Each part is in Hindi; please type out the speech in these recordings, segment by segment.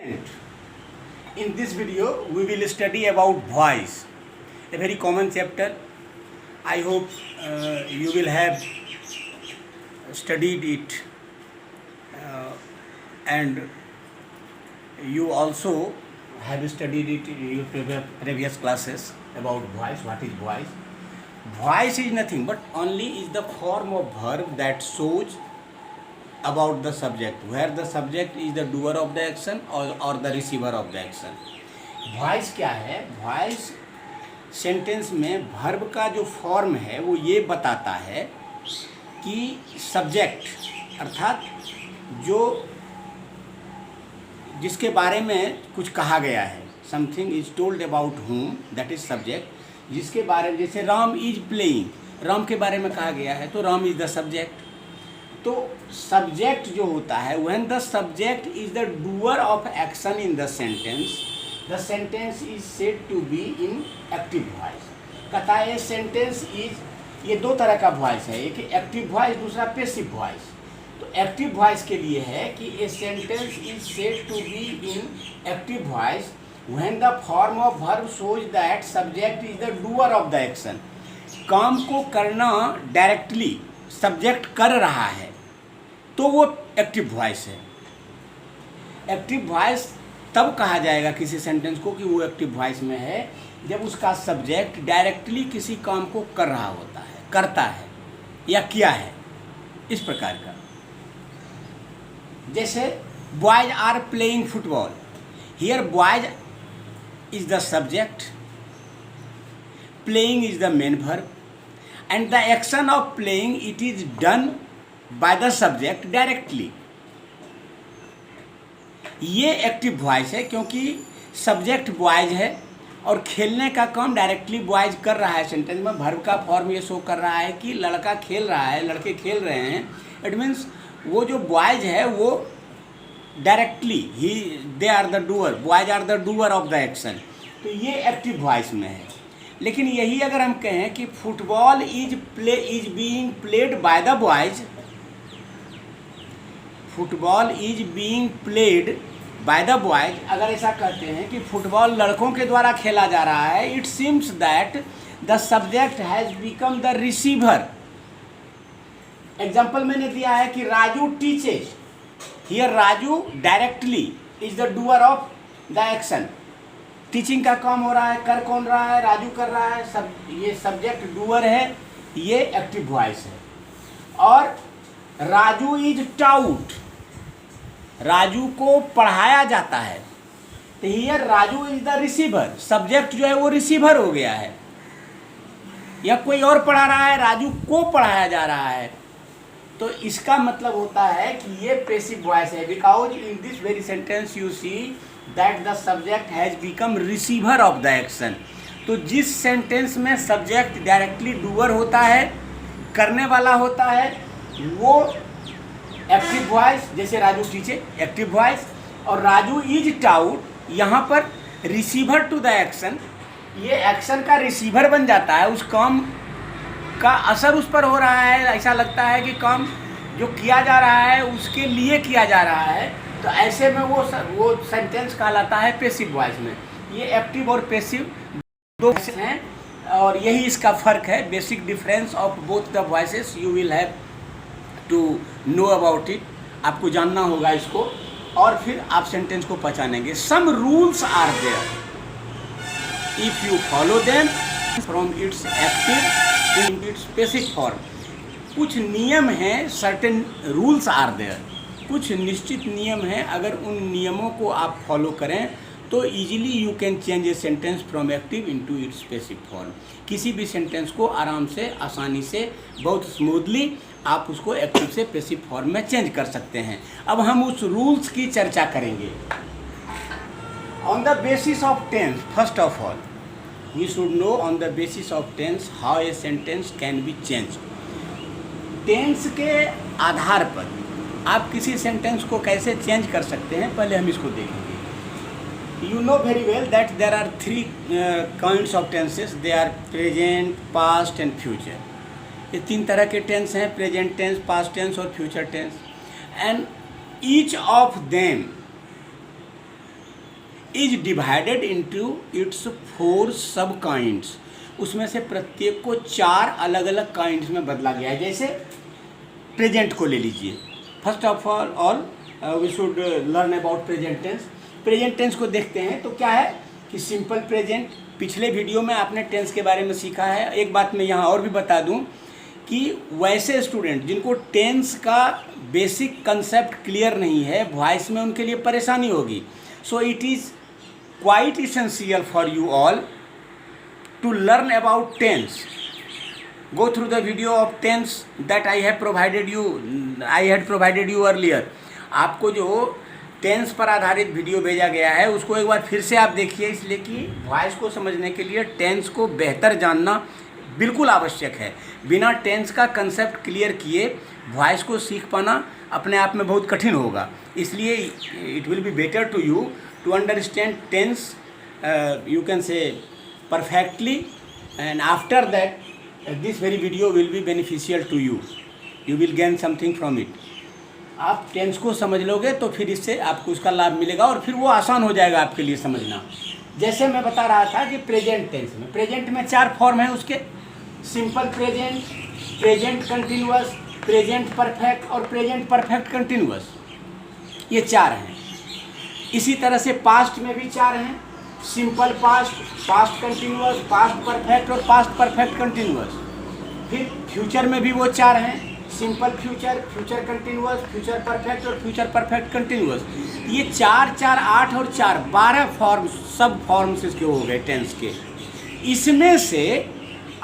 In this video, we will study about voice, a very common chapter. I hope you will have studied it and you also have studied it in your previous classes about voice. What is voice? Voice is nothing but only is the form of verb that shows about the subject, where the subject is the doer of the action or the receiver of the action. Voice क्या है? वॉइस सेंटेंस में वर्ब का जो फॉर्म है वो ये बताता है कि सब्जेक्ट अर्थात जो जिसके बारे में कुछ कहा गया है, समथिंग इज टोल्ड अबाउट हुम, दैट इज सब्जेक्ट. जिसके बारे में, जैसे राम इज प्लेइंग, राम के बारे में कहा गया है तो राम इज द सब्जेक्ट. तो सब्जेक्ट जो होता है, when the subject is the doer of action in the sentence, the sentence is said to be in active voice. कहता है सेंटेंस इज, ये दो तरह का वॉइस है, एक एक्टिव वॉइस, दूसरा पैसिव वॉइस. तो एक्टिव वॉइस के लिए है कि a sentence is said to be in active voice when the form of verb shows that subject is the doer of the action. काम को करना डायरेक्टली सब्जेक्ट कर रहा है तो वो एक्टिव वॉइस है. एक्टिव वॉइस तब कहा जाएगा किसी सेंटेंस को कि वो एक्टिव वॉइस में है जब उसका सब्जेक्ट डायरेक्टली किसी काम को कर रहा होता है, करता है या किया है, इस प्रकार का. जैसे boys are playing football, here boys is the subject, playing is the main verb and the action of playing it is done by the subject directly. ये एक्टिव वॉइस है क्योंकि सब्जेक्ट बॉयज है और खेलने का काम डायरेक्टली बॉयज कर रहा है. सेंटेंस में वर्ब का फॉर्म ये शो कर रहा है कि लड़का खेल रहा है, लड़के खेल रहे हैं. इट मीन्स वो जो बॉयज है वो directly they are the doer, boys are the doer of the action. तो ये एक्टिव वॉइस में है. लेकिन यही अगर हम कहें कि football is being played by the boys, football is being played by the boys, अगर ऐसा कहते हैं कि फुटबॉल लड़कों के द्वारा खेला जा रहा है, it seems that the subject has become the receiver. Example मैंने दिया है कि Raju teaches, here Raju directly is the doer of the action. Teaching का काम हो रहा है, कर कौन रहा है? राजू कर रहा है. सब ये सब्जेक्ट डूअर है, ये एक्टिव वॉइस है. और राजू इज टाउट, राजू को पढ़ाया जाता है, तो here Raju is the receiver, subject जो है वो रिसीवर हो गया है. या कोई और पढ़ा रहा है, राजू को पढ़ाया जा रहा है. तो इसका मतलब होता है कि ये पैसिव वॉइस है, because in this very sentence you see that the subject has become receiver of the action. तो जिस सेंटेंस में सब्जेक्ट डायरेक्टली डूअर होता है, करने वाला होता है, वो एक्टिव वॉइस, जैसे राजू टीचे एक्टिव वॉइस, और राजू इज टाउट यहाँ पर रिसीवर टू द एक्शन, ये एक्शन का रिसीवर बन जाता है. उस काम का असर उस पर हो रहा है, ऐसा लगता है कि काम जो किया जा रहा है उसके लिए किया जा रहा है. तो ऐसे में वो सेंटेंस कहलाता है पैसिव वॉइस में. ये एक्टिव और पैसिव दो हैं और यही इसका फ़र्क है. Basic difference of both the voices you will have to know about it. आपको जानना होगा इसको और फिर आप सेंटेंस को पहचानेंगे. Some rules are there, if you follow them from its active in its passive form. कुछ नियम हैं, सर्टेन रूल्स आर देयर, कुछ निश्चित नियम हैं. अगर उन नियमों को आप फॉलो करें तो easily you can change a sentence from active into its passive form. किसी भी सेंटेंस को आराम से, आसानी से, बहुत स्मूथली आप उसको एक्टिव से पैसिव फॉर्म में चेंज कर सकते हैं. अब हम उस रूल्स की चर्चा करेंगे. On the basis of tense, first of all we should know on the basis of tense how a sentence can be change. Tense के आधार पर आप किसी सेंटेंस को कैसे चेंज कर सकते हैं, पहले हम इसको देखेंगे. You know very well that there are three kinds of tenses. They are present, past and future. ये तीन तरह के टेंस हैं, प्रेजेंट टेंस, पास्ट टेंस और future tense. And each of them is divided into its 4 sub kinds. उसमें से प्रत्येक को 4 अलग अलग काइंड्स में बदला गया है। जैसे प्रेजेंट को ले लीजिए। First of all we should learn about present tense. Present tense को देखते हैं तो क्या है कि सिंपल प्रेजेंट। पिछले वीडियो में आपने टेंस के बारे में सीखा है। एक बात मैं यहाँ और भी बता दूँ कि वैसे स्टूडेंट जिनको टेंस का बेसिक कंसेप्ट क्लियर नहीं है वॉइस में, उनके लिए परेशानी होगी। So it is quite essential for you all to learn about tense. Go through the video of tense that I had provided you earlier। आपको जो टेंस पर आधारित वीडियो भेजा गया है उसको एक बार फिर से आप देखिए, इसलिए कि वॉइस को समझने के लिए टेंस को बेहतर जानना बिल्कुल आवश्यक है। बिना टेंस का कंसेप्ट क्लियर किए वॉइस को सीख पाना अपने आप में बहुत कठिन होगा। इसलिए it will be better to you to understand tense you can say perfectly, and after that this very video will be beneficial to you, you will gain something from it। आप टेंस को समझ लोगे तो फिर इससे आपको उसका लाभ मिलेगा और फिर वो आसान हो जाएगा आपके लिए समझना। जैसे मैं बता रहा था कि प्रेजेंट टेंस में, प्रेजेंट में 4 फॉर्म है उसके। Simple present, present continuous, present perfect और प्रेजेंट परफेक्ट कंटिन्यूअस, ये 4 हैं। इसी तरह से पास्ट में भी 4 हैं। Simple past, past continuous, past perfect और पास्ट परफेक्ट कंटिन्यूअस। फिर फ्यूचर में भी वो 4 हैं। Simple future, future continuous, future perfect और फ्यूचर परफेक्ट कंटिन्यूअस। ये 4, 4, 8 और 4 12 फॉर्म, सब फॉर्म्स इसके हो गए टेंस के। इसमें से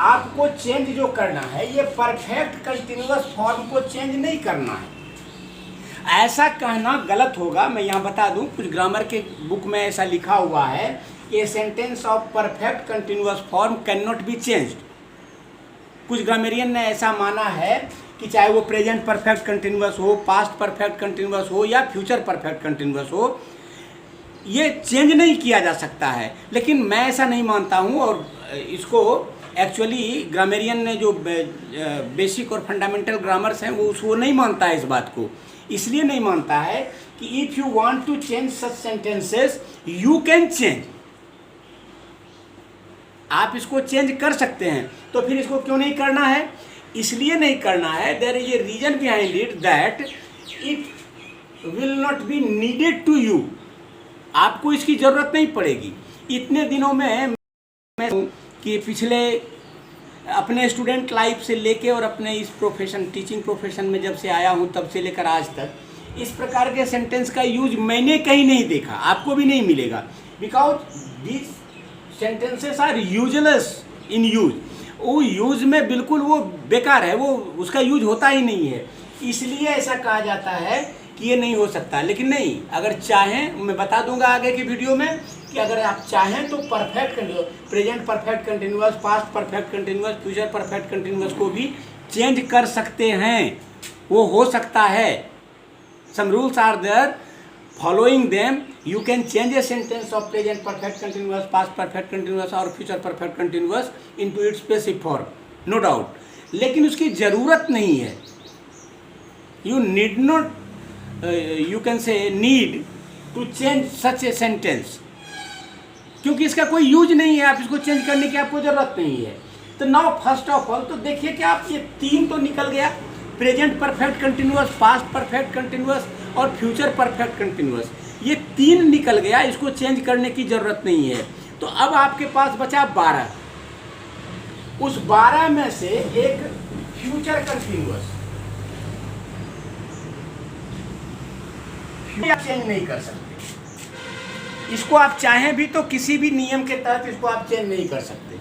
आपको चेंज जो करना है ये परफेक्ट कंटिन्यूअस फॉर्म को चेंज नहीं करना है। ऐसा कहना गलत होगा। मैं यहाँ बता दूँ, कुछ ग्रामर के बुक में ऐसा लिखा हुआ है कि sentence of perfect continuous form can not be changed. कुछ ग्रामेरियन ने ऐसा माना है कि चाहे वो प्रेजेंट परफेक्ट कंटिन्यूअस हो, पास्ट परफेक्ट कंटिन्यूअस हो या फ्यूचर परफेक्ट कंटिन्यूअस हो, ये चेंज नहीं किया जा सकता है। लेकिन मैं ऐसा नहीं मानता हूँ, और इसको एक्चुअली ग्रामेरियन ने जो बेसिक और फंडामेंटल ग्रामर्स हैं वो नहीं मानता है इस बात को। इसलिए नहीं मानता है कि if you want to change such sentences you can change. आप इसको चेंज कर सकते हैं, तो फिर इसको क्यों नहीं करना है? इसलिए नहीं करना है, there is a reason behind it that it will not be needed to you. आपको इसकी जरूरत नहीं पड़ेगी। इतने दिनों में मैं कि पिछले अपने स्टूडेंट लाइफ से लेके और अपने इस प्रोफेशन, टीचिंग प्रोफेशन में जब से आया हूँ तब से लेकर आज तक इस प्रकार के सेंटेंस का यूज मैंने कहीं नहीं देखा, आपको भी नहीं मिलेगा। Because this sentences are useless in use. वो यूज में बिल्कुल वो बेकार है, वो उसका यूज होता ही नहीं है। इसलिए ऐसा कहा जाता है कि ये नहीं हो सकता। लेकिन नहीं, अगर चाहें, मैं बता दूंगा आगे की वीडियो में कि अगर आप चाहें तो perfect continuous, present perfect continuous, past perfect continuous, future perfect continuous को भी चेंज कर सकते हैं। वो हो सकता है। Some rules are there, following them you can change a sentence of present perfect continuous, past perfect continuous और future perfect continuous into its specific form, no doubt. लेकिन उसकी ज़रूरत नहीं है। You need not, you can say need to change such a sentence, क्योंकि इसका कोई यूज नहीं है। आप इसको चेंज करने की आपको ज़रूरत नहीं है। तो नाउ फर्स्ट ऑफ ऑल तो देखिए कि आप ये 3 तो निकल गया, present perfect continuous, past perfect continuous और फ्यूचर परफेक्ट कंटिन्यूअस। ये 3 निकल गया, इसको चेंज करने की ज़रूरत नहीं है। तो अब आपके पास बचा 12। उस 12 में से एक फ्यूचर कंटिन्यूअस चेंज नहीं कर सकते। इसको आप चाहें भी तो किसी भी नियम के तहत इसको आप चेंज नहीं कर सकते।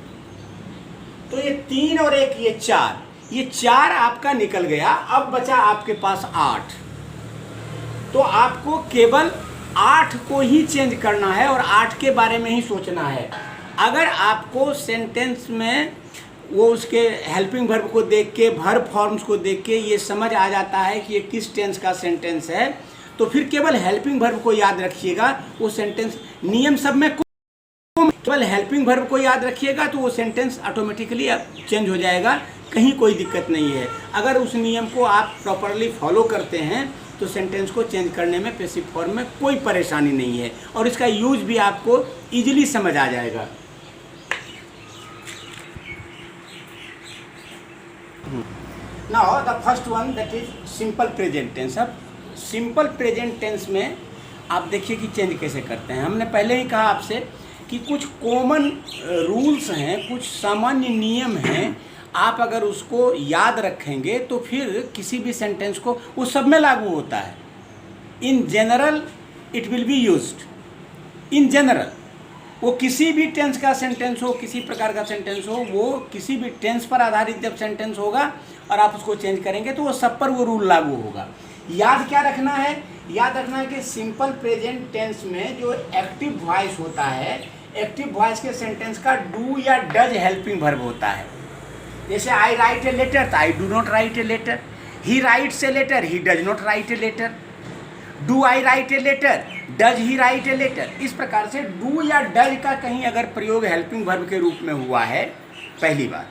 तो ये 3 और 1, ये 4, ये 4 आपका निकल गया। अब बचा आपके पास 8। तो आपको केवल 8 को ही चेंज करना है और 8 के बारे में ही सोचना है। अगर आपको सेंटेंस में वो उसके हेल्पिंग वर्ब को देख के, वर्ब फॉर्म्स को देख के ये समझ आ जाता है कि ये किस टेंस का सेंटेंस है, तो फिर केवल हेल्पिंग वर्ब को याद रखिएगा। वो सेंटेंस नियम सब में केवल हेल्पिंग वर्ब को याद रखिएगा तो वो सेंटेंस ऑटोमेटिकली चेंज हो जाएगा, कहीं कोई दिक्कत नहीं है। अगर उस नियम को आप प्रॉपरली फॉलो करते हैं तो सेंटेंस को चेंज करने में पैसिव फॉर्म में कोई परेशानी नहीं है और इसका यूज भी आपको इजीली समझ आ जाएगा। Now the first one that is simple present tense. अब सिंपल प्रेजेंट टेंस में आप देखिए कि चेंज कैसे करते हैं। हमने पहले ही कहा आपसे कि कुछ कॉमन रूल्स हैं, कुछ सामान्य नियम हैं, आप अगर उसको याद रखेंगे तो फिर किसी भी सेंटेंस को वो सब में लागू होता है। In general it will be used. In general वो किसी भी टेंस का सेंटेंस हो, किसी प्रकार का सेंटेंस हो, वो किसी भी टेंस पर आधारित जब सेंटेंस होगा और आप उसको चेंज करेंगे तो वो सब पर वो रूल लागू होगा। याद क्या रखना है? याद रखना है कि सिंपल प्रेजेंट टेंस में जो एक्टिव वॉइस होता है, एक्टिव वॉइस के सेंटेंस का डू या डज हेल्पिंग वर्ब होता है। जैसे आई राइट ए लेटर तो I do not write a letter, he writes a letter, he does not write a letter, do I write a letter, does he write a letter. इस प्रकार से डू या डज का कहीं अगर प्रयोग हेल्पिंग वर्ब के रूप में हुआ है पहली बार,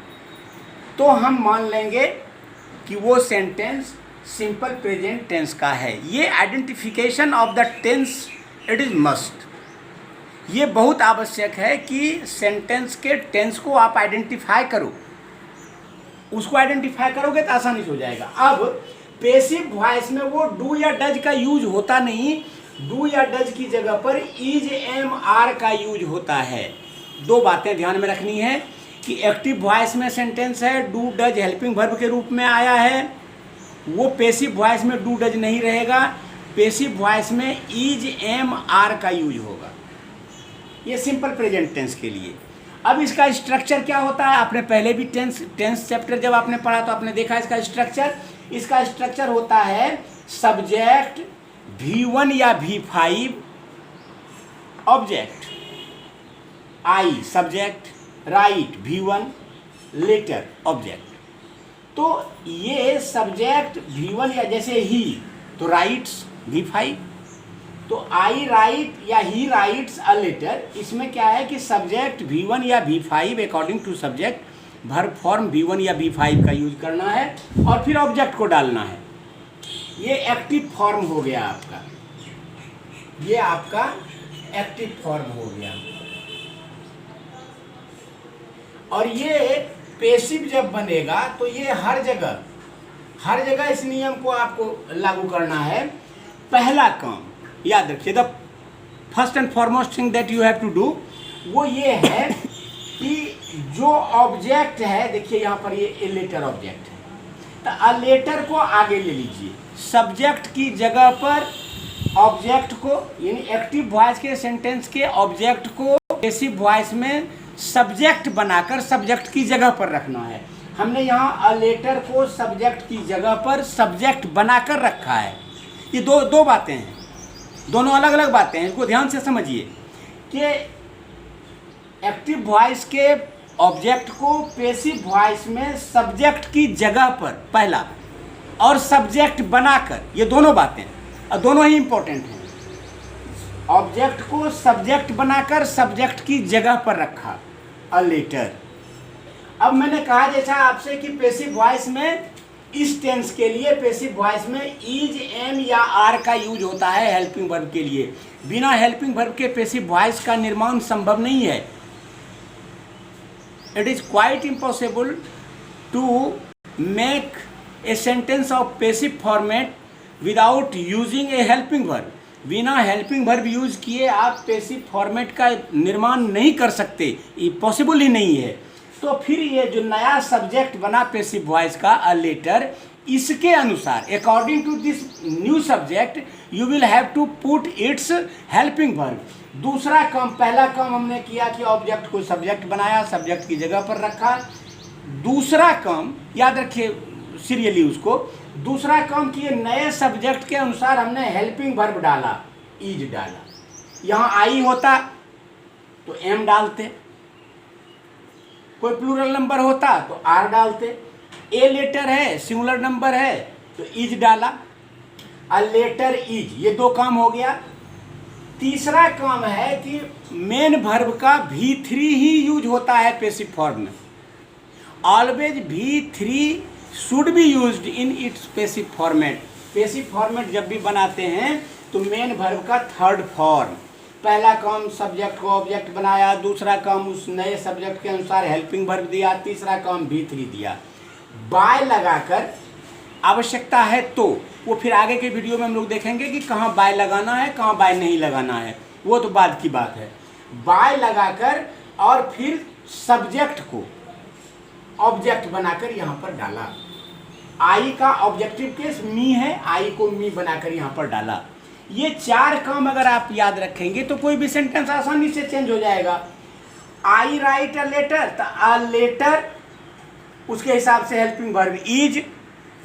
तो हम मान लेंगे कि वो सेंटेंस सिंपल प्रेजेंट टेंस का है। ये identification of the tense it is must. ये बहुत आवश्यक है कि सेंटेंस के टेंस को आप आइडेंटिफाई करो। उसको आइडेंटिफाई करोगे तो आसानी से हो जाएगा। अब पैसिव वॉइस में वो डू या डज का यूज होता नहीं, डू या डज की जगह पर इज एम आर का यूज होता है। दो बातें ध्यान में रखनी है कि एक्टिव वॉइस में सेंटेंस है, डू डज हेल्पिंग वर्ब के रूप में आया है, वो पैसिव वॉइस में डू डज नहीं रहेगा, पैसिव वॉइस में इज एम आर का यूज होगा। ये सिंपल प्रेजेंट टेंस के लिए। अब इसका स्ट्रक्चर क्या होता है? आपने पहले भी टेंस चैप्टर जब आपने पढ़ा तो आपने देखा इसका स्ट्रक्चर। इसका स्ट्रक्चर होता है सब्जेक्ट V1 या V5, object I subject, write V1, letter object. तो ये सब्जेक्ट V1 या जैसे ही तो राइट्स V5, तो आई राइट या ही राइट्स अ लेटर, इसमें क्या है कि सब्जेक्ट V1 या V5 according to subject verb form V1 या V5 का यूज करना है और फिर ऑब्जेक्ट को डालना है। ये एक्टिव फॉर्म हो गया आपका, ये आपका एक्टिव फॉर्म हो गया। और ये पैसिव जब बनेगा तो ये हर जगह इस नियम को आपको लागू करना है। पहला काम याद रखिए, the first and foremost thing that you have to do वो ये है कि जो ऑब्जेक्ट है, देखिए यहाँ पर ये ए लेटर ऑब्जेक्ट है, तो अ लेटर को आगे ले लीजिए, सब्जेक्ट की जगह पर ऑब्जेक्ट को, यानी एक्टिव वॉइस के सेंटेंस के ऑब्जेक्ट को पैसिव वॉइस में सब्जेक्ट बनाकर सब्जेक्ट की जगह पर रखना है। हमने यहाँ अ लेटर को सब्जेक्ट की जगह पर सब्जेक्ट बनाकर रखा है। ये दो बातें हैं, दोनों अलग अलग बातें हैं, इसको ध्यान से समझिए कि एक्टिव वॉइस के ऑब्जेक्ट को पैसिव वॉइस में सब्जेक्ट की जगह पर पहला और सब्जेक्ट बनाकर, ये दोनों बातें और दोनों ही इंपॉर्टेंट हैं। ऑब्जेक्ट को सब्जेक्ट बनाकर सब्जेक्ट की जगह पर रखा, अ लेटर। अब मैंने कहा जैसा आपसे कि पैसिव वॉइस में इस टेंस के लिए पैसिव वॉइस में इज एम या आर का यूज होता है हेल्पिंग वर्ब के लिए। बिना हेल्पिंग वर्ब के पैसिव वॉइस का निर्माण संभव नहीं है। It is quite impossible to make a sentence of passive format without using a helping verb. बिना हेल्पिंग वर्ब यूज किए आप पैसिव फॉर्मेट का निर्माण नहीं कर सकते, ये पॉसिबल ही नहीं है। तो फिर ये जो नया सब्जेक्ट बना पैसिव वॉइस का अ लेटर, इसके अनुसार according to this new subject you will have to put its helping verb. दूसरा काम, पहला काम हमने किया कि ऑब्जेक्ट को सब्जेक्ट बनाया, सब्जेक्ट की जगह पर रखा। दूसरा काम याद रखिए सीरियली उसको, दूसरा काम कि नए सब्जेक्ट के अनुसार हमने हेल्पिंग वर्ब डाला, इज डाला। यहाँ आई होता तो एम डालते, कोई प्लूरल नंबर होता तो आर डालते, ए लेटर है सिंगुलर नंबर है तो इज डाला, अ लेटर इज। ये दो काम हो गया। तीसरा काम है कि मेन वर्ब का V3 ही यूज होता है पैसिव फॉर्म में। Always V3 should be used in its passive format. Passive format जब भी बनाते हैं तो मेन वर्ब का थर्ड फॉर्म, पहला काम सब्जेक्ट को ऑब्जेक्ट बनाया, दूसरा काम उस नए सब्जेक्ट के अनुसार हेल्पिंग वर्ब दिया, तीसरा काम V3 दिया। बाय लगाकर आवश्यकता है तो वो फिर आगे के वीडियो में हम लोग देखेंगे कि कहाँ बाय लगाना है, कहाँ बाय नहीं लगाना है, वो तो बाद की बात है। बाय लगाकर और फिर सब्जेक्ट को ऑब्जेक्ट बनाकर यहाँ पर डाला। आई का ऑब्जेक्टिव केस मी है, आई को मी बनाकर यहाँ पर डाला। ये 4 काम अगर आप याद रखेंगे तो कोई भी सेंटेंस आसानी से चेंज हो जाएगा। आई राइट अ लेटर, तो अ लेटर उसके हिसाब से helping verb is,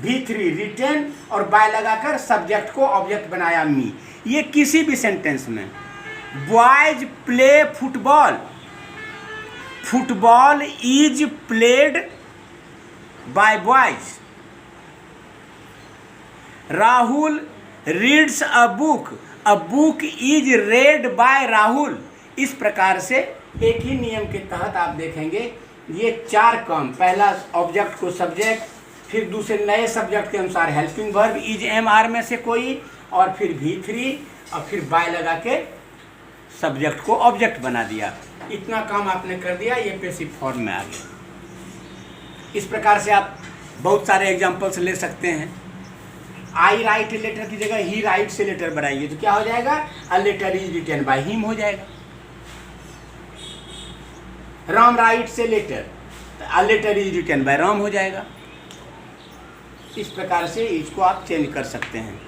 V3 written, और बाय लगाकर सब्जेक्ट को ऑब्जेक्ट बनाया मी। ये किसी भी सेंटेंस में। Boys play football, football is played by boys. Rahul reads a book is read by Rahul. इस प्रकार से एक ही नियम के तहत आप देखेंगे ये 4 काम, पहला ऑब्जेक्ट को सब्जेक्ट, फिर दूसरे नए सब्जेक्ट के अनुसार helping verb is am are में से कोई, और फिर V3, और फिर बाय लगा के सब्जेक्ट को ऑब्जेक्ट बना दिया। इतना काम आपने कर दिया, ये पेसिव फॉर्म में आ गया। इस प्रकार से आप बहुत सारे एग्जाम्पल्स ले सकते हैं। आई राइट ए लेटर की जगह ही राइट से लेटर बनाइए तो क्या हो जाएगा, a letter is written by him हो जाएगा। राम राइट से letter, a letter is written by Ram हो जाएगा। इस प्रकार से इसको आप चेंज कर सकते हैं।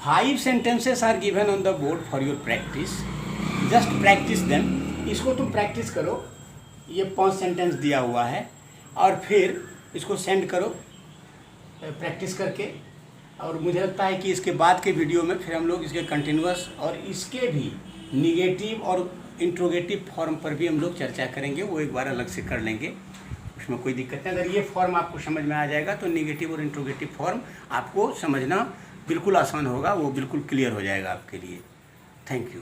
5 sentences are given on the board for your practice, just practice them. इसको तुम प्रैक्टिस करो। ये 5 सेंटेंस दिया हुआ है और फिर इसको सेंड करो प्रैक्टिस करके। और मुझे लगता है कि इसके बाद के वीडियो में फिर हम लोग इसके कंटिन्यूअस और इसके भी निगेटिव और इंट्रोगेटिव फॉर्म पर भी हम लोग चर्चा करेंगे, वो एक बार अलग से कर लेंगे, उसमें कोई दिक्कत नहीं। अगर ये फॉर्म आपको समझ में आ जाएगा तो निगेटिव और इंट्रोगेटिव फॉर्म आपको समझना बिल्कुल आसान होगा, वो बिल्कुल क्लियर हो जाएगा आपके लिए। Thank you.